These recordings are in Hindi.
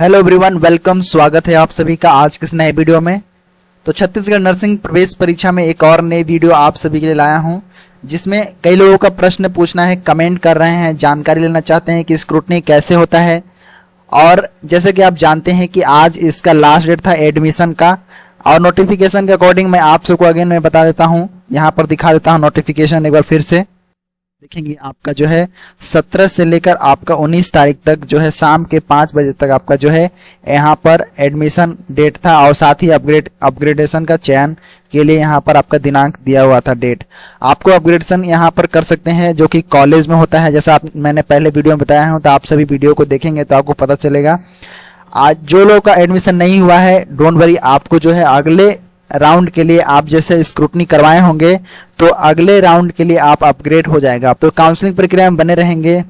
Hello everyone, welcome. स्वागत है आप सभी का आज के इस नए वीडियो में। तो छत्तीसगढ़ नर्सिंग प्रवेश परीक्षा में एक और नई वीडियो आप सभी के लिए लाया हूं, जिसमें कई लोगों का प्रश्न पूछना है, कमेंट कर रहे हैं, जानकारी लेना चाहते हैं कि स्क्रूटनी कैसे होता है। और जैसे कि आप जानते हैं कि आज इसका लास्ट डेट था एडमिशन का, और नोटिफिकेशन के अकॉर्डिंग मैं आप सबको अगेन मैं बता देता हूँ, यहाँ पर दिखा देता हूँ नोटिफिकेशन एक बार फिर से। देखेंगे आपका जो है 17 से लेकर आपका 19 तारीख तक जो है शाम के 5 बजे तक आपका जो है यहाँ पर एडमिशन डेट था, और साथ ही अपग्रेडेशन का चयन के लिए यहाँ पर आपका दिनांक दिया हुआ था डेट। आपको अपग्रेडेशन यहाँ पर कर सकते हैं जो कि कॉलेज में होता है, जैसा मैंने पहले वीडियो में बताया हूँ। तो आप सभी वीडियो को देखेंगे तो आपको पता चलेगा। आज जो लोगों का एडमिशन नहीं हुआ है, डोंट वरी, आपको जो है अगले राउंड के लिए आप जैसे स्क्रूटनी करवाए होंगे तो अगले राउंड के लिए आप अपग्रेड हो जाएगा। आप तो काउंसलिंग प्रक्रिया में बने रहेंगे।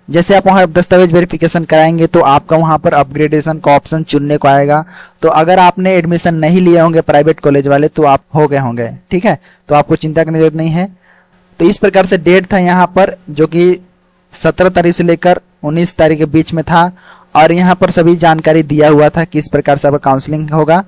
जैसे आप वहाँ दस्तावेज वेरिफिकेशन कराएंगे तो आपका वहाँ पर अपग्रेडेशन का ऑप्शन चुनने को आएगा। तो अगर आपने एडमिशन नहीं लिए होंगे प्राइवेट कॉलेज वाले तो आप हो गए होंगे, ठीक है। तो आपको चिंता करने की जरूरत नहीं है। तो इस प्रकार से डेट था यहाँ पर, जो कि 17 तारीख से लेकर 19 तारीख के बीच में था, और यहाँ पर सभी जानकारी दिया हुआ था किस प्रकार से आपका काउंसलिंग होगा।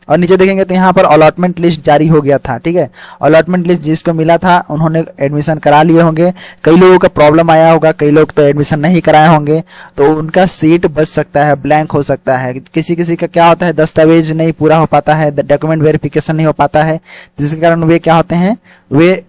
और नीचे देखेंगे तो यहाँ पर अलॉटमेंट लिस्ट जारी हो गया था, ठीक है। अलॉटमेंट लिस्ट जिसको मिला था उन्होंने एडमिशन करा लिए होंगे। कई लोगों का प्रॉब्लम आया होगा, कई लोग तो एडमिशन नहीं कराए होंगे, तो उनका सीट बच सकता है, ब्लैंक हो सकता है। किसी किसी का क्या होता है, दस्तावेज नहीं पूरा हो पाता है, डॉक्यूमेंट वेरिफिकेशन नहीं हो पाता है, जिसके कारण वे क्या होते हैं, वे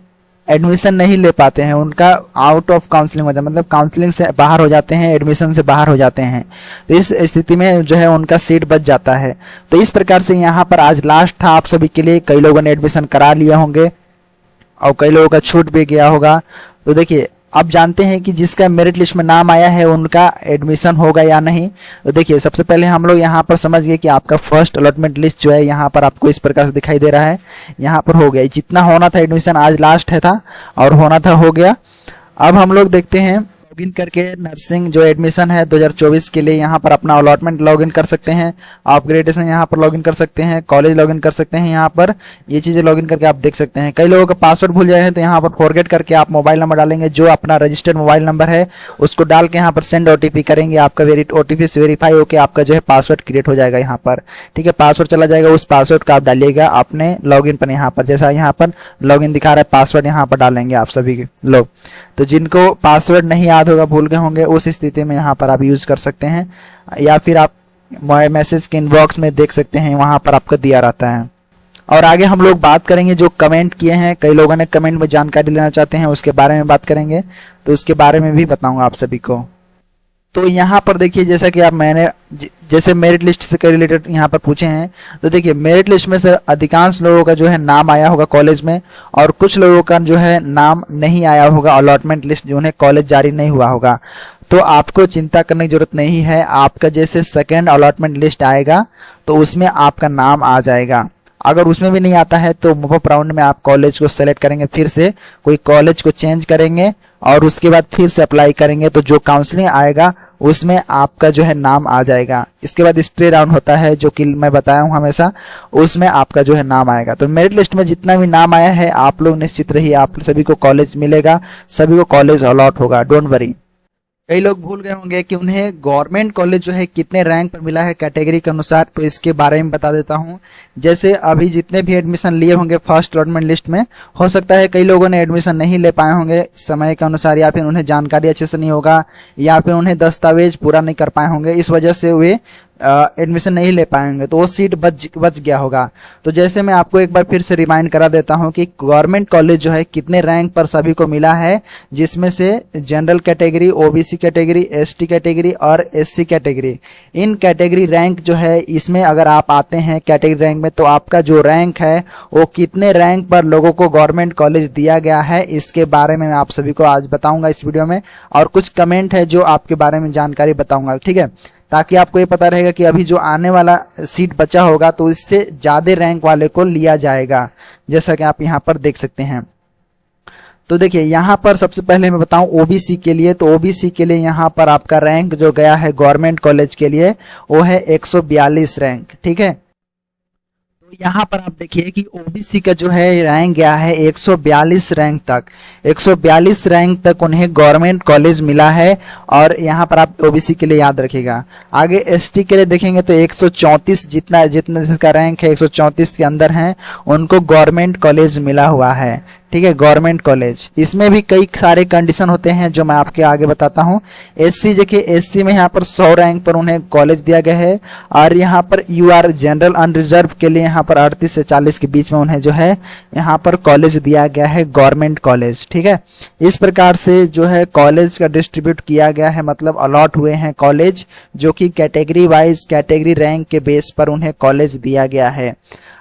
एडमिशन नहीं ले पाते हैं, उनका आउट ऑफ काउंसलिंग हो जाता है, मतलब काउंसलिंग से बाहर हो जाते हैं, एडमिशन से बाहर हो जाते हैं। तो इस स्थिति में जो है उनका सीट बच जाता है। तो इस प्रकार से यहाँ पर आज लास्ट था आप सभी के लिए। कई लोगों ने एडमिशन करा लिया होंगे और कई लोगों का छूट भी गया होगा। तो देखिए, अब जानते हैं कि जिसका मेरिट लिस्ट में नाम आया है उनका एडमिशन होगा या नहीं। तो देखिए, सबसे पहले हम लोग यहाँ पर समझ गए कि आपका फर्स्ट अलॉटमेंट लिस्ट जो है यहाँ पर आपको इस प्रकार से दिखाई दे रहा है। यहाँ पर हो गया, जितना होना था एडमिशन आज लास्ट है था और होना था हो गया। अब हम लोग देखते हैं, लॉगिन करके नर्सिंग जो एडमिशन है 2024 के लिए यहाँ पर अपना अलॉटमेंट लॉगिन कर सकते हैं, अपग्रेडेशन यहाँ पर लॉगिन कर सकते हैं, कॉलेज लॉगिन कर सकते हैं। यहाँ पर ये चीज़ें लॉगिन करके आप देख सकते हैं। कई लोगों का पासवर्ड भूल जाए हैं तो यहाँ पर फॉरगेट करके आप मोबाइल नंबर डालेंगे, जो अपना रजिस्टर्ड मोबाइल नंबर है उसको डाल के यहाँ पर सेंड OTP करेंगे। आपका OTP से वेरीफाई होकर आपका जो है पासवर्ड क्रिएट हो जाएगा यहाँ पर, ठीक है। पासवर्ड चला जाएगा, उस पासवर्ड का आप डालिएगा अपने लॉगिन पर। यहाँ पर जैसा यहाँ पर लॉगिन दिखा रहा है, पासवर्ड यहाँ पर डालेंगे आप सभी लोग। तो जिनको पासवर्ड नहीं याद होगा, भूल गए होंगे, उस स्थिति में यहाँ पर आप यूज कर सकते हैं, या फिर आप मैसेज के इनबॉक्स में देख सकते हैं, वहां पर आपको दिया रहता है। और आगे हम लोग बात करेंगे जो कमेंट किए हैं, कई लोगों ने कमेंट में जानकारी लेना चाहते हैं, उसके बारे में बात करेंगे। तो उसके बारे में भी बताऊंगा आप सभी को। तो यहाँ पर देखिए, जैसा कि आप मैंने जैसे मेरिट लिस्ट से रिलेटेड यहाँ पर पूछे हैं, तो देखिए मेरिट लिस्ट में से अधिकांश लोगों का जो है नाम आया होगा कॉलेज में, और कुछ लोगों का जो है नाम नहीं आया होगा अलॉटमेंट लिस्ट, जो उन्हें कॉलेज जारी नहीं हुआ होगा। तो आपको चिंता करने की जरूरत नहीं है। आपका जैसे सेकेंड अलॉटमेंट लिस्ट आएगा तो उसमें आपका नाम आ जाएगा। अगर उसमें भी नहीं आता है तो मूव राउंड में आप कॉलेज को सेलेक्ट करेंगे, फिर से कोई कॉलेज को चेंज करेंगे और उसके बाद फिर से अप्लाई करेंगे, तो जो काउंसलिंग आएगा उसमें आपका जो है नाम आ जाएगा। इसके बाद स्टे राउंड होता है, जो कि मैं बताया हूँ हमेशा, उसमें आपका जो है नाम आएगा। तो मेरिट लिस्ट में जितना भी नाम आया है, आप लोग निश्चित रहिए, आप सभी को कॉलेज मिलेगा, सभी को कॉलेज अलॉट होगा, डोंट वरी। कई लोग भूल गए होंगे कि उन्हें गवर्नमेंट कॉलेज जो है कितने रैंक पर मिला है कैटेगरी के अनुसार, तो इसके बारे में बता देता हूं। जैसे अभी जितने भी एडमिशन लिए होंगे फर्स्ट अलॉटमेंट लिस्ट में, हो सकता है कई लोगों ने एडमिशन नहीं ले पाए होंगे समय के अनुसार, या फिर उन्हें जानकारी अच्छे से नहीं होगा, या फिर उन्हें दस्तावेज पूरा नहीं कर पाए होंगे, इस वजह से वे एडमिशन नहीं ले पाएंगे, तो वो सीट बच गया होगा। तो जैसे मैं आपको एक बार फिर से रिमाइंड करा देता हूं कि गवर्नमेंट कॉलेज जो है कितने रैंक पर सभी को मिला है, जिसमें से general category, OBC category, ST category और SC कैटेगरी, इन कैटेगरी रैंक जो है, इसमें अगर आप आते हैं कैटेगरी रैंक में, तो आपका जो रैंक है वो कितने रैंक पर लोगों को गवर्नमेंट कॉलेज दिया गया है, इसके बारे में मैं आप सभी को आज बताऊंगा इस वीडियो में। और कुछ कमेंट है जो आपके बारे में जानकारी बताऊंगा, ठीक है, ताकि आपको ये पता रहेगा कि अभी जो आने वाला सीट बचा होगा तो इससे ज्यादा रैंक वाले को लिया जाएगा, जैसा कि आप यहाँ पर देख सकते हैं। तो देखिए, यहाँ पर सबसे पहले मैं बताऊं OBC के लिए, तो OBC के लिए यहाँ पर आपका रैंक जो गया है गवर्नमेंट कॉलेज के लिए वो है 142 रैंक, ठीक है। तो यहाँ पर आप देखिए कि ओबीसी का जो है रैंक गया है 142 रैंक तक। 142 रैंक तक उन्हें गवर्नमेंट कॉलेज मिला है। और यहाँ पर आप ओबीसी के लिए याद रखिएगा। आगे एसटी के लिए देखेंगे तो 134 जितना जितना जिसका रैंक है 134 के अंदर है, उनको गवर्नमेंट कॉलेज मिला हुआ है। ठीक है, गवर्नमेंट कॉलेज। इसमें भी कई सारे कंडीशन होते हैं जो मैं आपके आगे बताता हूँ। एससी देखिए, एससी में यहाँ पर 100 रैंक पर उन्हें कॉलेज दिया गया है। और यहाँ पर यूआर जनरल अनरिजर्व के लिए यहाँ पर 38 से 40 के बीच में उन्हें जो है यहाँ पर कॉलेज दिया गया है, गवर्नमेंट कॉलेज। ठीक है, इस प्रकार से जो है कॉलेज का डिस्ट्रीब्यूट किया गया है, मतलब अलॉट हुए हैं कॉलेज, जो कि कैटेगरी वाइज कैटेगरी रैंक के बेस पर उन्हें कॉलेज दिया गया है।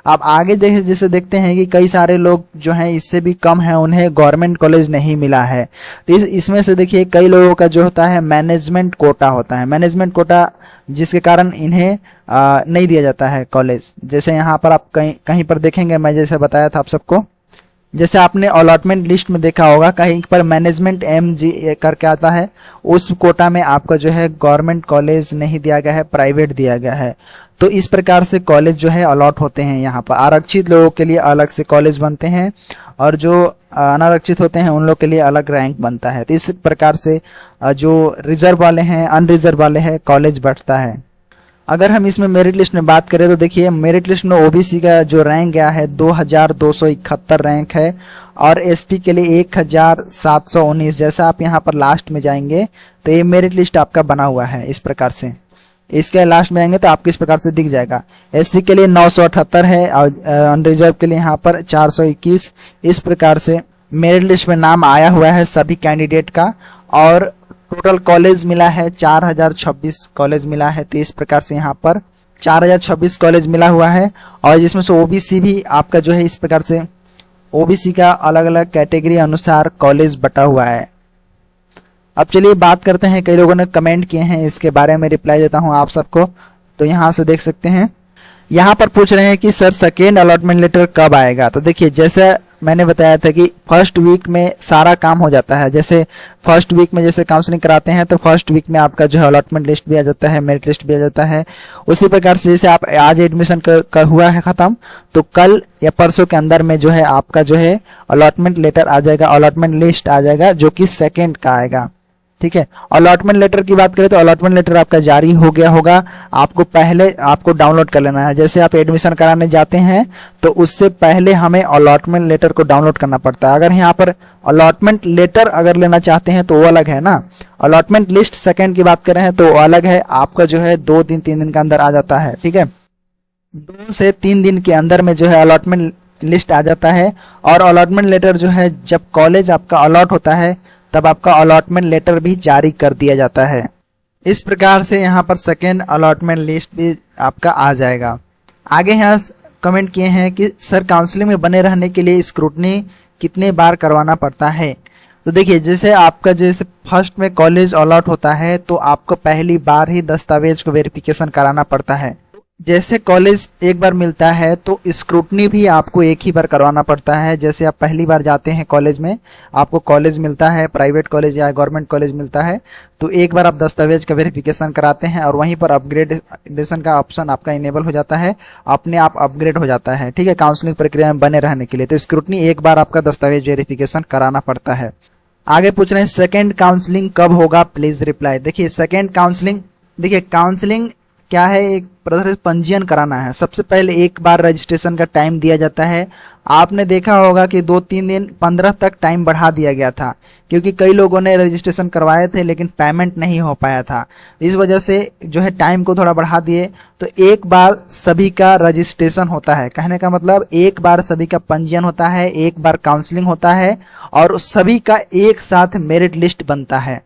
अब आगे जैसे देखते हैं कि कई सारे लोग जो हैं इससे भी कम है, उन्हें गवर्नमेंट कॉलेज नहीं मिला है। तो इसमें से देखिए कई लोगों का जो होता है मैनेजमेंट कोटा होता है। मैनेजमेंट कोटा जिसके कारण इन्हें नहीं दिया जाता है कॉलेज। जैसे यहाँ पर आप कहीं पर देखेंगे, मैं जैसे बताया था आप सबको, जैसे आपने अलॉटमेंट लिस्ट में देखा होगा कहीं पर मैनेजमेंट एमजी करके आता है, उस कोटा में आपका जो है गवर्नमेंट कॉलेज नहीं दिया गया है, प्राइवेट दिया गया है। तो इस प्रकार से कॉलेज जो है अलॉट होते हैं। यहाँ पर आरक्षित लोगों के लिए अलग से कॉलेज बनते हैं और जो अनारक्षित होते हैं उन लोग के लिए अलग रैंक बनता है। तो इस प्रकार से जो रिजर्व वाले हैं, अनरिजर्व वाले हैं, कॉलेज बढ़ता है। अगर हम इसमें मेरिट लिस्ट में बात करें तो देखिए मेरिट लिस्ट में ओबीसी का जो रैंक गया है 2271 रैंक है और एसटी के लिए 1719। जैसा आप यहाँ पर लास्ट में जाएंगे तो ये मेरिट लिस्ट आपका बना हुआ है इस प्रकार से। इसके लास्ट में आएंगे तो आपको इस प्रकार से दिख जाएगा। एससी के लिए 978 है और अनरिजर्व के लिए यहाँ पर 421। इस प्रकार से मेरिट लिस्ट में नाम आया हुआ है सभी कैंडिडेट का। और टोटल कॉलेज मिला है 4026 कॉलेज मिला है। तो इस प्रकार से यहाँ पर 4026 कॉलेज मिला हुआ है और जिसमें से ओबीसी भी आपका जो है इस प्रकार से ओबीसी का अलग अलग कैटेगरी अनुसार कॉलेज बटा हुआ है। अब चलिए बात करते हैं, कई लोगों ने कमेंट किए हैं, इसके बारे में रिप्लाई देता हूं आप सबको। तो यहाँ से देख सकते हैं, यहाँ पर पूछ रहे हैं कि सर सेकेंड अलॉटमेंट लेटर कब आएगा। तो देखिए जैसे मैंने बताया था कि फर्स्ट वीक में सारा काम हो जाता है। जैसे फर्स्ट वीक में जैसे काउंसलिंग कराते हैं तो फर्स्ट वीक में आपका जो है अलॉटमेंट लिस्ट भी आ जाता है, मेरिट लिस्ट भी आ जाता है। उसी प्रकार से जैसे आप आज एडमिशन कर हुआ है खत्म, तो कल या परसों के अंदर में जो है आपका जो है अलॉटमेंट लेटर आ जाएगा, अलॉटमेंट लिस्ट आ जाएगा, जो कि सेकेंड का आएगा। ठीक है, अलॉटमेंट लेटर की बात करें तो अलॉटमेंट लेटर आपका जारी हो गया होगा, आपको पहले आपको डाउनलोड कर लेना है। जैसे आप एडमिशन कराने जाते हैं तो उससे पहले हमें अलॉटमेंट लेटर को डाउनलोड करना पड़ता है। अगर यहाँ पर अलॉटमेंट लेटर अगर लेना चाहते हैं तो वो अलग है ना, अलॉटमेंट लिस्ट सेकेंड की बात कर रहे हैं तो वो अलग है। आपका जो है 2 दिन 3 दिन के अंदर आ जाता है। ठीक है, 2 से 3 दिन के अंदर में जो है अलॉटमेंट लिस्ट आ जाता है। और अलॉटमेंट लेटर जो है जब कॉलेज आपका अलॉट होता है तब आपका अलॉटमेंट लेटर भी जारी कर दिया जाता है। इस प्रकार से यहाँ पर सेकेंड अलॉटमेंट लिस्ट भी आपका आ जाएगा। आगे यहाँ कमेंट किए हैं कि सर काउंसलिंग में बने रहने के लिए स्क्रूटनी कितने बार करवाना पड़ता है। तो देखिए जैसे आपका जैसे फर्स्ट में कॉलेज अलॉट होता है तो आपको पहली बार ही दस्तावेज को वेरिफिकेशन कराना पड़ता है। जैसे कॉलेज एक बार मिलता है तो स्क्रूटनी भी आपको एक ही बार करवाना पड़ता है। जैसे आप पहली बार जाते हैं कॉलेज में, आपको कॉलेज मिलता है, प्राइवेट कॉलेज या गवर्नमेंट कॉलेज मिलता है, तो एक बार आप दस्तावेज का वेरिफिकेशन कराते हैं और वहीं पर अपग्रेडेशन का ऑप्शन आपका इनेबल हो जाता है, अपने आप अपग्रेड हो जाता है। ठीक है, काउंसलिंग प्रक्रिया में बने रहने के लिए तो स्क्रूटनी एक बार आपका दस्तावेज वेरिफिकेशन कराना पड़ता है। आगे पूछ रहे हैं सेकेंड काउंसलिंग कब होगा, प्लीज रिप्लाई। देखिए सेकेंड काउंसलिंग, देखिए काउंसलिंग क्या है, एक प्रकार से पंजीयन कराना है। सबसे पहले एक बार रजिस्ट्रेशन का टाइम दिया जाता है। आपने देखा होगा कि 2-3 दिन 15 तक टाइम बढ़ा दिया गया था, क्योंकि कई लोगों ने रजिस्ट्रेशन करवाए थे लेकिन पेमेंट नहीं हो पाया था। इस वजह से जो है टाइम को थोड़ा बढ़ा दिए। तो एक बार सभी का रजिस्ट्रेशन होता है, कहने का मतलब एक बार सभी का पंजीयन होता है, एक बार काउंसलिंग होता है और सभी का एक साथ मेरिट लिस्ट बनता है।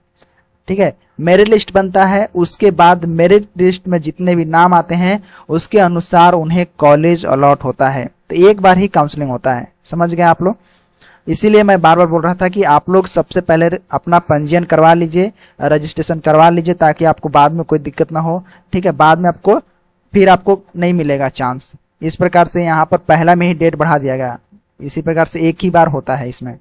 ठीक है, मेरिट लिस्ट बनता है, उसके बाद मेरिट लिस्ट में जितने भी नाम आते हैं उसके अनुसार उन्हें कॉलेज अलॉट होता है। तो एक बार ही काउंसलिंग होता है, समझ गए आप लोग। इसीलिए मैं बार बार बोल रहा था कि आप लोग सबसे पहले अपना पंजीयन करवा लीजिए, रजिस्ट्रेशन करवा लीजिए, ताकि आपको बाद में कोई दिक्कत ना हो। ठीक है, बाद में आपको फिर आपको नहीं मिलेगा चांस। इस प्रकार से यहाँ पर पहला में ही डेट बढ़ा दिया गया, इसी प्रकार से एक ही बार होता है इसमें।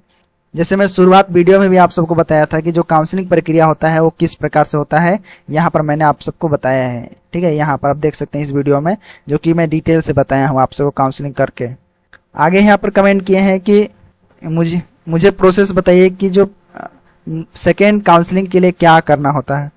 जैसे मैं शुरुआत वीडियो में भी आप सबको बताया था कि जो काउंसलिंग प्रक्रिया होता है वो किस प्रकार से होता है, यहाँ पर मैंने आप सबको बताया है। ठीक है, यहाँ पर आप देख सकते हैं इस वीडियो में, जो कि मैं डिटेल से बताया हूँ आप सबको काउंसलिंग करके। आगे यहाँ पर कमेंट किए हैं कि मुझे प्रोसेस बताइए कि जो सेकेंड काउंसलिंग के लिए क्या करना होता है।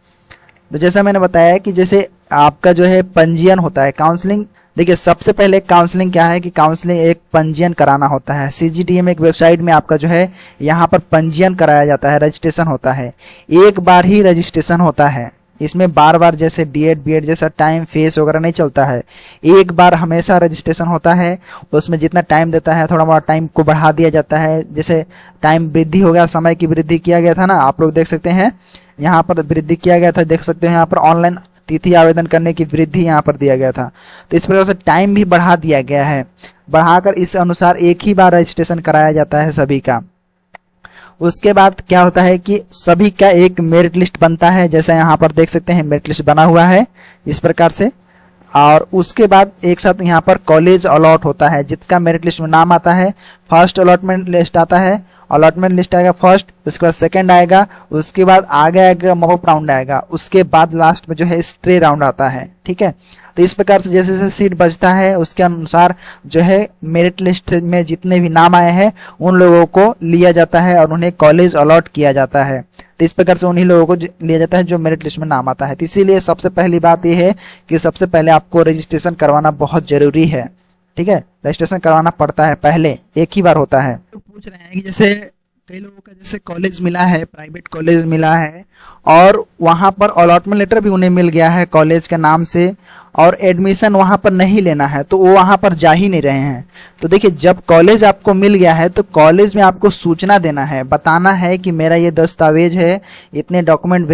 तो जैसा मैंने बताया कि जैसे आपका जो है पंजीयन होता है काउंसलिंग। देखिए, सबसे पहले काउंसलिंग क्या है कि काउंसलिंग एक पंजीयन कराना होता है। CGTM एक वेबसाइट में आपका जो है यहाँ पर पंजीयन कराया जाता है, रजिस्ट्रेशन होता है। एक बार ही रजिस्ट्रेशन होता है, इसमें बार बार जैसे D.Ed B.Ed जैसा टाइम फेस वगैरह नहीं चलता है। एक बार हमेशा रजिस्ट्रेशन होता है, उसमें जितना टाइम देता है थोड़ा बहुत टाइम को बढ़ा दिया जाता है। जैसे टाइम वृद्धि हो गया, समय की वृद्धि किया गया था ना, आप लोग देख सकते हैं यहाँ पर वृद्धि किया गया था, देख सकते हैं यहाँ पर ऑनलाइन तिथि आवेदन करने की वृद्धि यहाँ पर दिया गया था। तो इस प्रकार से टाइम भी बढ़ा दिया गया है, बढ़ाकर इस अनुसार एक ही बार रजिस्ट्रेशन कराया जाता है सभी का। उसके बाद क्या होता है कि सभी का एक मेरिट लिस्ट बनता है, जैसा यहाँ पर देख सकते हैं मेरिट लिस्ट बना हुआ है इस प्रकार से। और उसके बाद एक साथ यहाँ पर कॉलेज अलॉट होता है, जिसका मेरिट लिस्ट में नाम आता है। फर्स्ट अलॉटमेंट लिस्ट आता है, अलॉटमेंट लिस्ट आएगा फर्स्ट, उसके बाद सेकंड आएगा, उसके बाद आगे आएगा मॉपअप राउंड आएगा, उसके बाद लास्ट में जो है स्ट्रे राउंड आता है। ठीक है, तो इस प्रकार से जैसे जैसे सीट बचता है उसके अनुसार जो है मेरिट लिस्ट में जितने भी नाम आए हैं उन लोगों को लिया जाता है और उन्हें कॉलेज अलॉट किया जाता है। तो इस प्रकार से उन्हीं लोगों को लिया जाता है जो मेरिट लिस्ट में नाम आता है। तो इसीलिए सबसे पहली बात यह है कि सबसे पहले आपको रजिस्ट्रेशन करवाना बहुत जरूरी है। ठीक है, रजिस्ट्रेशन करवाना पड़ता है, पहले एक ही बार होता है। तो पूछ रहे हैं कि जैसे कई लोगों का जैसे कॉलेज मिला है, प्राइवेट कॉलेज मिला है और वहाँ पर अलॉटमेंट लेटर भी उन्हें मिल गया है कॉलेज के नाम से, और एडमिशन वहाँ पर नहीं लेना है तो वो वहाँ पर जा ही नहीं रहे हैं। तो देखिए, जब कॉलेज आपको मिल गया है तो कॉलेज में आपको सूचना देना है, बताना है कि मेरा ये दस्तावेज है, इतने डॉक्यूमेंट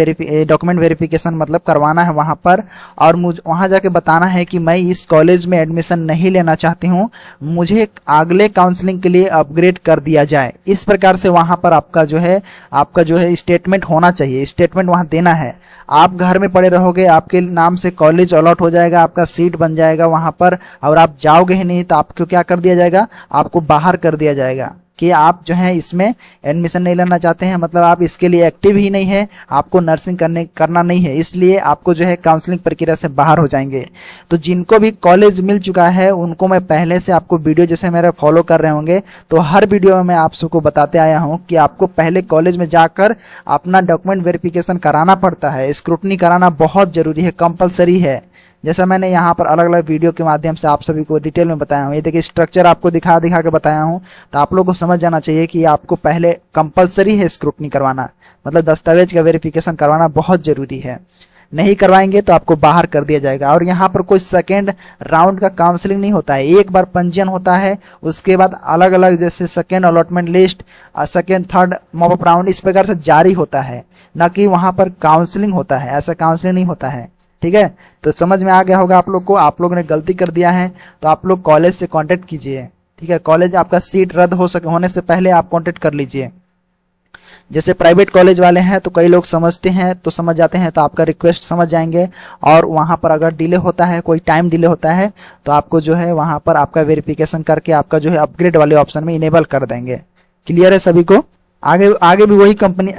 वेरिफिकेशन मतलब करवाना है वहाँ पर, और मुझे वहाँ जाके बताना है कि मैं इस कॉलेज में एडमिशन नहीं लेना चाहती हूँ, मुझे अगले काउंसलिंग के लिए अपग्रेड कर दिया जाए। इस प्रकार से वहाँ पर आपका जो है स्टेटमेंट होना चाहिए, स्टेटमेंट वहाँ देना है। आप घर में पड़े रहोगे, आपके नाम से कॉलेज अलॉट हो जाएगा, आपका सीट बन जाएगा वहाँ पर, और आप जाओगे ही नहीं तो आपको क्या कर दिया जाएगा, आपको बाहर कर दिया जाएगा कि आप जो है इसमें एडमिशन नहीं लेना चाहते हैं, मतलब आप इसके लिए एक्टिव ही नहीं है, आपको नर्सिंग करना नहीं है, इसलिए आपको जो है काउंसलिंग प्रक्रिया से बाहर हो जाएंगे। तो जिनको भी कॉलेज मिल चुका है उनको मैं पहले से आपको वीडियो जैसे मेरे फॉलो कर रहे होंगे तो हर वीडियो में मैं आप सबको बताते आया हूँ कि आपको पहले कॉलेज में जाकर अपना डॉक्यूमेंट वेरिफिकेशन कराना पड़ता है, स्क्रूटनी कराना बहुत जरूरी है, कंपलसरी है। जैसा मैंने यहाँ पर अलग अलग वीडियो के माध्यम से आप सभी को डिटेल में बताया हूँ, ये देखिए स्ट्रक्चर आपको दिखा के बताया हूँ, तो आप लोगों को समझ जाना चाहिए कि आपको पहले कंपलसरी है स्क्रूटनी करवाना, मतलब दस्तावेज का वेरिफिकेशन करवाना बहुत जरूरी है। नहीं करवाएंगे तो आपको बाहर कर दिया जाएगा। और यहाँ पर कोई सेकेंड राउंड का काउंसलिंग नहीं होता है, एक बार पंजीयन होता है, उसके बाद अलग अलग जैसे second allotment list, second third mop up round इस प्रकार से जारी होता है, ना कि वहाँ पर काउंसलिंग होता है, ऐसा काउंसलिंग नहीं होता है। ठीक है, तो समझ में आ गया होगा आप लोग को। आप लोगों ने गलती कर दिया है तो आप लोग कॉलेज से कांटेक्ट कीजिए। ठीक है, कॉलेज आपका सीट रद्द होने से पहले आप कांटेक्ट कर लीजिए। जैसे प्राइवेट कॉलेज वाले हैं तो कई लोग समझते हैं तो समझ जाते हैं, तो आपका रिक्वेस्ट समझ जाएंगे, और वहां पर अगर डिले होता है, कोई टाइम डिले होता है तो आपको जो है वहां पर आपका वेरिफिकेशन करके आपका जो है अपग्रेड वाले ऑप्शन में इनेबल कर देंगे। क्लियर है सभी को? आगे भी वही कंपनी,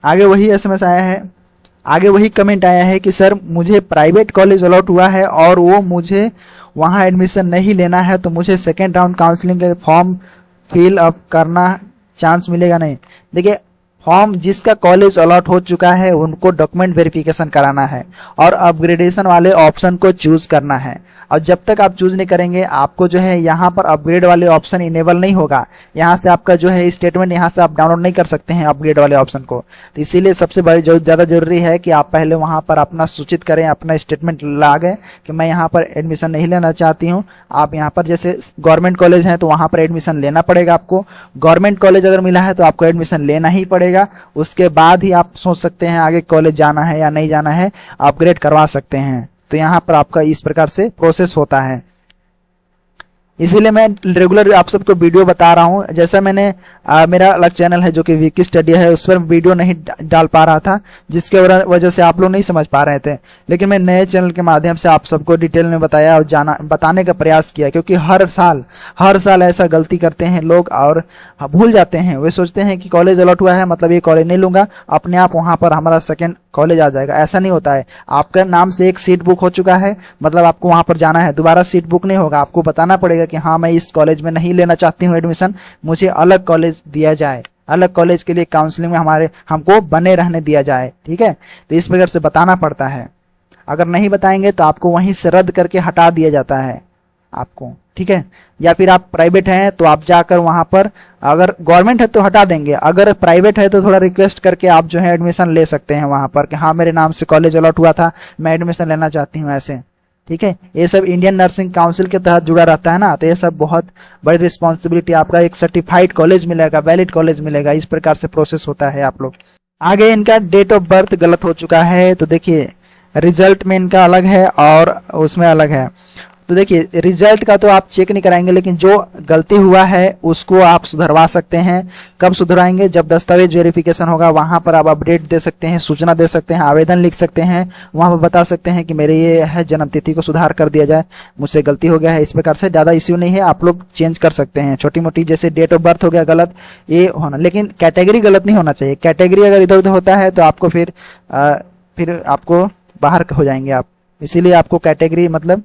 आगे वही SMS आया है, आगे वही कमेंट आया है कि सर मुझे प्राइवेट कॉलेज अलॉट हुआ है और वो मुझे वहाँ एडमिशन नहीं लेना है, तो मुझे सेकेंड राउंड काउंसलिंग के फॉर्म फिल अप करना चांस मिलेगा नहीं। देखिए, फॉर्म जिसका कॉलेज अलॉट हो चुका है उनको डॉक्यूमेंट वेरिफिकेशन कराना है और अपग्रेडेशन वाले ऑप्शन को चूज करना है, और जब तक आप चूज नहीं करेंगे आपको जो है यहाँ पर अपग्रेड वाले ऑप्शन इनेबल नहीं होगा। यहाँ से आपका जो है स्टेटमेंट यहाँ से आप डाउनलोड नहीं कर सकते हैं अपग्रेड वाले ऑप्शन को। तो इसीलिए सबसे बड़ी जो ज़्यादा जरूरी है कि आप पहले वहाँ पर अपना सूचित करें, अपना स्टेटमेंट ला गए कि मैं यहाँ पर एडमिशन नहीं लेना चाहती हूँ। आप यहाँ पर जैसे गवर्नमेंट कॉलेज हैं तो वहाँ पर एडमिशन लेना पड़ेगा आपको, गवर्नमेंट कॉलेज अगर मिला है तो आपको एडमिशन लेना ही पड़ेगा। उसके बाद ही आप सोच सकते हैं आगे कॉलेज जाना है या नहीं जाना है, अपग्रेड करवा सकते हैं। तो यहाँ पर आपका इस प्रकार से प्रोसेस होता है। इसीलिए मैं रेगुलर आप सबको वीडियो बता रहा हूँ। जैसा मैंने मेरा अलग चैनल है जो कि विकी स्टडी है, उस पर वीडियो नहीं डाल पा रहा था, जिसके वजह से आप लोग नहीं समझ पा रहे थे। लेकिन मैं नए चैनल के माध्यम से आप सबको डिटेल में बताया और बताने का प्रयास किया, क्योंकि हर साल ऐसा गलती करते हैं लोग और भूल जाते हैं। वे सोचते हैं कि कॉलेज अलॉट हुआ है मतलब ये कॉलेज नहीं लूंगा, अपने आप वहाँ पर हमारा सेकेंड कॉलेज आ जाएगा। ऐसा नहीं होता है। आपका नाम से एक सीट बुक हो चुका है मतलब आपको वहाँ पर जाना है, दोबारा सीट बुक नहीं होगा। आपको बताना पड़ेगा कि हाँ मैं इस कॉलेज में नहीं लेना चाहती हूँ एडमिशन, मुझे अलग कॉलेज दिया जाए, अलग कॉलेज के लिए काउंसलिंग में हमको बने रहने दिया जाए। ठीक है, तो इस प्रकार से बताना पड़ता है। अगर नहीं बताएंगे तो आपको वहीं से रद्द करके हटा दिया जाता है आपको। ठीक है, या फिर आप प्राइवेट हैं तो आप जाकर वहां पर, अगर गवर्नमेंट है तो हटा देंगे, अगर प्राइवेट है तो थोड़ा रिक्वेस्ट करके आप जो है एडमिशन ले सकते हैं वहां पर कि हाँ मेरे नाम से कॉलेज अलॉट हुआ था, मैं एडमिशन लेना चाहती हूँ ऐसे। ठीक है, ये सब इंडियन नर्सिंग काउंसिल के तहत जुड़ा रहता है ना, तो ये सब बहुत बड़ी रिस्पॉन्सिबिलिटी। आपका एक सर्टिफाइड कॉलेज मिलेगा, वैलिड कॉलेज मिलेगा, इस प्रकार से प्रोसेस होता है आप लोग। आगे इनका डेट ऑफ बर्थ गलत हो चुका है, तो देखिए रिजल्ट में इनका अलग है और उसमें अलग है। तो देखिए रिजल्ट का तो आप चेक नहीं कराएंगे, लेकिन जो गलती हुआ है उसको आप सुधरवा सकते हैं। कब सुधराएंगे? जब दस्तावेज वेरिफिकेशन होगा, वहां पर आप अपडेट दे सकते हैं, सूचना दे सकते हैं, आवेदन लिख सकते हैं, वहां पर बता सकते हैं कि मेरे ये है जन्म तिथि को सुधार कर दिया जाए, मुझसे गलती हो गया है। इस प्रकार से ज़्यादा इश्यू नहीं है, आप लोग चेंज कर सकते हैं। छोटी मोटी जैसे डेट ऑफ बर्थ हो गया गलत, ये होना, लेकिन कैटेगरी गलत नहीं होना चाहिए। कैटेगरी अगर इधर उधर होता है तो आपको फिर आपको बाहर हो जाएंगे आप। इसीलिए आपको कैटेगरी मतलब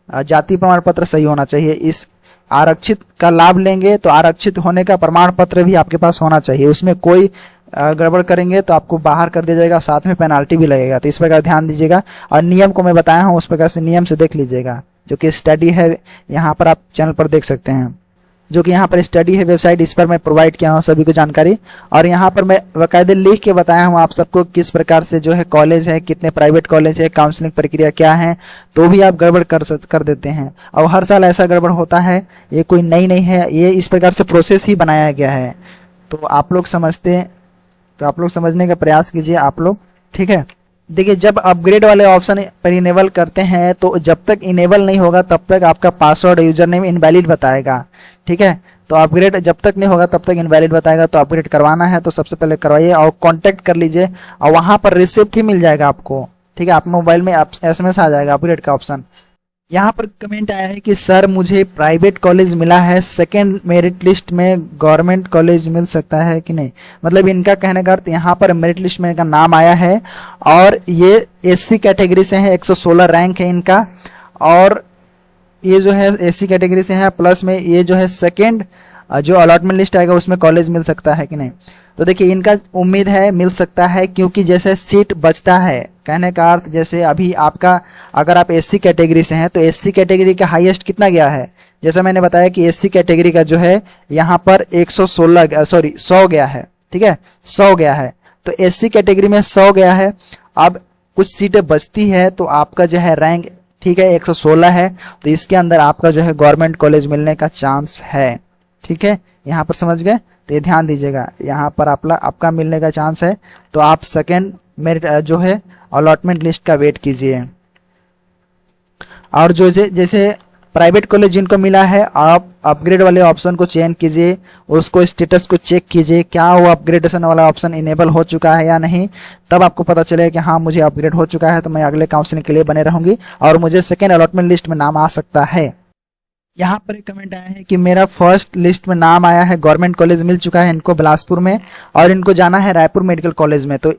जाति प्रमाण पत्र सही होना चाहिए। इस आरक्षित का लाभ लेंगे तो आरक्षित होने का प्रमाण पत्र भी आपके पास होना चाहिए। उसमें कोई गड़बड़ करेंगे तो आपको बाहर कर दिया जाएगा, साथ में पेनाल्टी भी लगेगा। तो इस प्रकार ध्यान दीजिएगा, और नियम को मैं बताया हूँ उस प्रकार से नियम से देख लीजिएगा, जो कि स्टडी है यहाँ पर आप चैनल पर देख सकते हैं, जो कि यहाँ पर स्टडी है वेबसाइट, इस पर मैं प्रोवाइड किया हूँ सभी को जानकारी। और यहाँ पर मैं बाकायदे लिख के बताया हूँ आप सबको किस प्रकार से जो है कॉलेज है, कितने प्राइवेट कॉलेज है, काउंसलिंग प्रक्रिया क्या है, तो भी आप गड़बड़ कर देते हैं। और हर साल ऐसा गड़बड़ होता है, ये कोई नई नहीं है, ये इस प्रकार से प्रोसेस ही बनाया गया है। तो आप लोग समझने का प्रयास कीजिए आप लोग। ठीक है, देखिए जब अपग्रेड वाले ऑप्शन पर इनेबल करते हैं तो जब तक इनेबल नहीं होगा तब तक आपका पासवर्ड यूजर नेम इनवैलिड बताएगा। ठीक है, तो अपग्रेड जब तक नहीं होगा तब तक इनवैलिड बताएगा। तो अपग्रेड करवाना है तो सबसे पहले करवाइए और कांटेक्ट कर लीजिए, और वहां पर रिसिप्ट ही मिल जाएगा आपको। ठीक है, आप मोबाइल में SMS आ जाएगा अपग्रेड का ऑप्शन। यहाँ पर कमेंट आया है कि सर मुझे प्राइवेट कॉलेज मिला है, सेकंड मेरिट लिस्ट में गवर्नमेंट कॉलेज मिल सकता है कि नहीं। मतलब इनका कहने का अर्थ यहाँ पर मेरिट लिस्ट में इनका नाम आया है और ये SC कैटेगरी से है, 116 रैंक है इनका, और ये जो है SC कैटेगरी से है, प्लस में ये जो है सेकेंड जो अलॉटमेंट लिस्ट आएगा उसमें कॉलेज मिल सकता है कि नहीं। तो देखिए इनका उम्मीद है मिल सकता है, क्योंकि जैसे सीट बचता है, कहने का अर्थ जैसे अभी आपका अगर आप SC कैटेगरी से हैं तो SC कैटेगरी का हाईएस्ट कितना गया है, जैसा मैंने बताया कि SC कैटेगरी का जो है यहाँ पर 100 गया है। ठीक है, 100 गया है, तो SC कैटेगरी में 100 गया है। अब कुछ सीटें बचती है तो आपका जो है रैंक, ठीक है, 116 है, तो इसके अंदर आपका जो है गवर्नमेंट कॉलेज मिलने का चांस है। ठीक है, यहाँ पर समझ गए, तो ये ध्यान दीजिएगा, यहाँ पर आपका मिलने का चांस है। तो आप सेकेंड मेरिट जो है अलॉटमेंट लिस्ट का वेट कीजिए। और जो जैसे प्राइवेट कॉलेज जिनको मिला है, आप अपग्रेड वाले ऑप्शन को चेंज कीजिए, उसको स्टेटस को चेक कीजिए, क्या वो अपग्रेडेशन वाला ऑप्शन इनेबल हो चुका है या नहीं। तब आपको पता चलेगा कि हाँ मुझे अपग्रेड हो चुका है, तो मैं अगले काउंसलिंग के लिए बने रहूंगी और मुझे सेकेंड अलॉटमेंट लिस्ट में नाम आ सकता है। यहाँ पर एक कमेंट आया है कि मेरा फर्स्ट लिस्ट में नाम आया है, गवर्नमेंट कॉलेज मिल चुका है इनको बिलासपुर में, और इनको जाना है रायपुर मेडिकल कॉलेज में। तो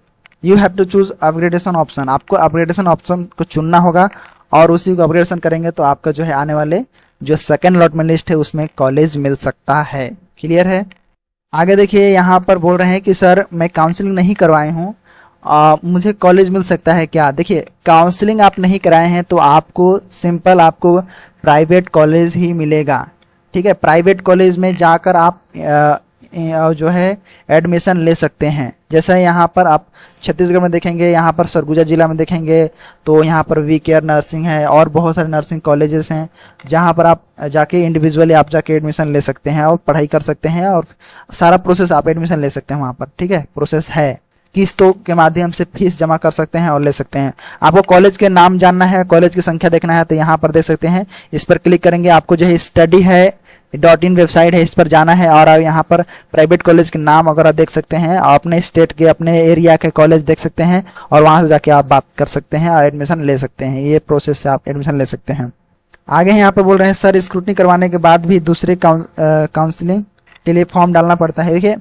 you have to choose upgradation option, आपको अपग्रेडेशन ऑप्शन को चुनना होगा और उसी को अपग्रेडेशन करेंगे तो आपका जो है आने वाले जो सेकेंड अलॉटमेंट लिस्ट है उसमें कॉलेज मिल सकता है। क्लियर है। आगे देखिए यहाँ पर बोल रहे हैं कि सर मैं काउंसलिंग नहीं करवाए हूँ, मुझे कॉलेज मिल सकता है क्या। देखिए काउंसलिंग आप नहीं कराए हैं तो आपको सिंपल आपको प्राइवेट कॉलेज ही मिलेगा। ठीक है, प्राइवेट कॉलेज में जाकर आप जो है एडमिशन ले सकते हैं। जैसा यहाँ पर आप छत्तीसगढ़ में देखेंगे, यहाँ पर सरगुजा जिला में देखेंगे तो यहाँ पर वी केयर नर्सिंग है और बहुत सारे नर्सिंग कॉलेजेस हैं जहाँ पर आप जाके इंडिविजुअली आप जाके एडमिशन ले सकते हैं और पढ़ाई कर सकते हैं और सारा प्रोसेस आप एडमिशन ले सकते हैं वहाँ पर। ठीक है, प्रोसेस है, किस्तों के माध्यम से फीस जमा कर सकते हैं और ले सकते हैं। आपको कॉलेज के नाम जानना है, कॉलेज की संख्या देखना है, तो यहाँ पर देख सकते हैं। इस पर क्लिक करेंगे, आपको जो है स्टडी है .in वेबसाइट है, इस पर जाना है और आप यहाँ पर प्राइवेट कॉलेज के नाम वगैरह देख सकते हैं, अपने स्टेट के अपने एरिया के कॉलेज देख सकते हैं और वहाँ से जाके आप बात कर सकते हैं और एडमिशन ले सकते हैं। ये प्रोसेस से आप एडमिशन ले सकते हैं। आगे यहाँ पर बोल रहे हैं सर स्क्रूटनी करवाने के बाद भी दूसरे काउंसलिंग के लिए फॉर्म डालना पड़ता है। देखिए,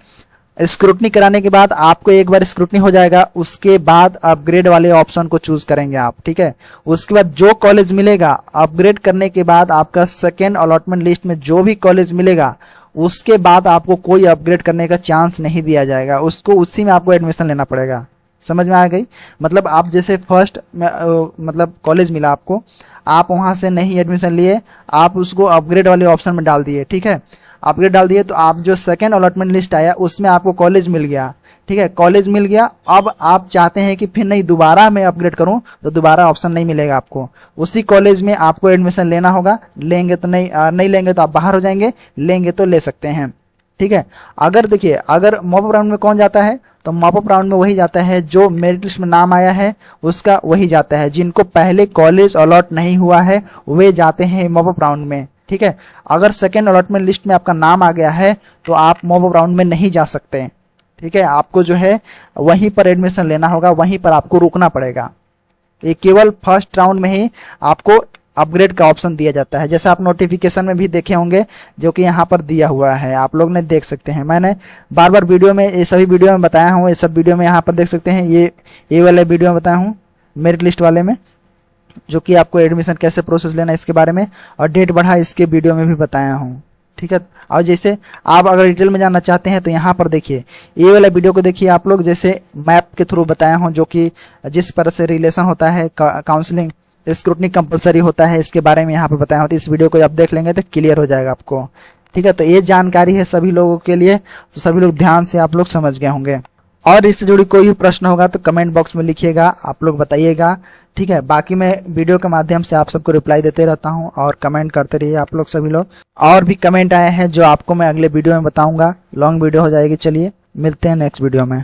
स्क्रूटनी कराने के बाद आपको एक बार स्क्रूटनी हो जाएगा, उसके बाद अपग्रेड वाले ऑप्शन को चूज करेंगे आप, ठीक है। उसके बाद जो कॉलेज मिलेगा, अपग्रेड करने के बाद आपका सेकेंड अलॉटमेंट लिस्ट में जो भी कॉलेज मिलेगा, उसके बाद आपको कोई अपग्रेड करने का चांस नहीं दिया जाएगा, उसको उसी में आपको एडमिशन लेना पड़ेगा। समझ में आ गई? मतलब आप जैसे फर्स्ट मतलब कॉलेज मिला आपको, आप वहां से नहीं एडमिशन लिए, आप उसको अपग्रेड वाले ऑप्शन में डाल दिए, ठीक है। अपग्रेड डाल दिए तो आप जो सेकेंड अलॉटमेंट लिस्ट आया उसमें आपको कॉलेज मिल गया, ठीक है। कॉलेज मिल गया, अब आप चाहते हैं कि फिर नहीं दोबारा मैं अपग्रेड करूं, तो दोबारा ऑप्शन नहीं मिलेगा आपको, उसी कॉलेज में आपको एडमिशन लेना होगा। लेंगे तो नहीं लेंगे तो आप बाहर हो जाएंगे, लेंगे तो ले सकते हैं, ठीक है। अगर देखिए, अगर मॉपअप राउंड में कौन जाता है, तो मॉपअप राउंड में वही जाता है जो मेरिट लिस्ट में नाम आया है उसका वही जाता है। जिनको पहले कॉलेज अलॉट नहीं हुआ है वे जाते हैं मॉपअप राउंड में, ठीक है। अगर सेकेंड अलॉटमेंट लिस्ट में आपका नाम आ गया है तो आप मॉपअप राउंड में नहीं जा सकते, ठीक है। आपको जो है वहीं पर एडमिशन लेना होगा, वहीं पर आपको रुकना पड़ेगा। ये केवल फर्स्ट राउंड में ही आपको अपग्रेड का ऑप्शन दिया जाता है, जैसा आप नोटिफिकेशन में भी देखे होंगे, जो कि यहाँ पर दिया हुआ है, आप लोग ने देख सकते हैं। मैंने बार बार वीडियो में, ये सभी वीडियो में बताया हूँ, ये सब वीडियो में यहाँ पर देख सकते हैं। ये वाले वीडियो में बताया हूँ मेरिट लिस्ट वाले में, जो कि आपको एडमिशन कैसे प्रोसेस लेना है इसके बारे में, और डेट बढ़ा इसके वीडियो में भी बताया हूँ, ठीक है। और जैसे आप अगर डिटेल में जानना चाहते हैं तो यहाँ पर देखिए, ये वाला वीडियो को देखिए आप लोग, जैसे मैप के थ्रू बताया हूँ, जो कि जिस पर से रिलेशन होता है काउंसलिंग स्क्रूटनी कंपलसरी होता है, इसके बारे में यहाँ पर बताया होता है। इस वीडियो को आप देख लेंगे तो क्लियर हो जाएगा आपको, ठीक है। तो ये जानकारी है सभी लोगों के लिए, तो सभी लोग ध्यान से आप लोग समझ गए होंगे। और इससे जुड़ी कोई भी प्रश्न होगा तो कमेंट बॉक्स में लिखिएगा, आप लोग बताइएगा, ठीक है। बाकी मैं वीडियो के माध्यम से आप सबको रिप्लाई देते रहता हूं और कमेंट करते रहिए आप लोग सभी लोग। और भी कमेंट आए हैं जो आपको मैं अगले वीडियो में बताऊंगा, लॉन्ग वीडियो हो जाएगी। चलिए मिलते हैं नेक्स्ट वीडियो में।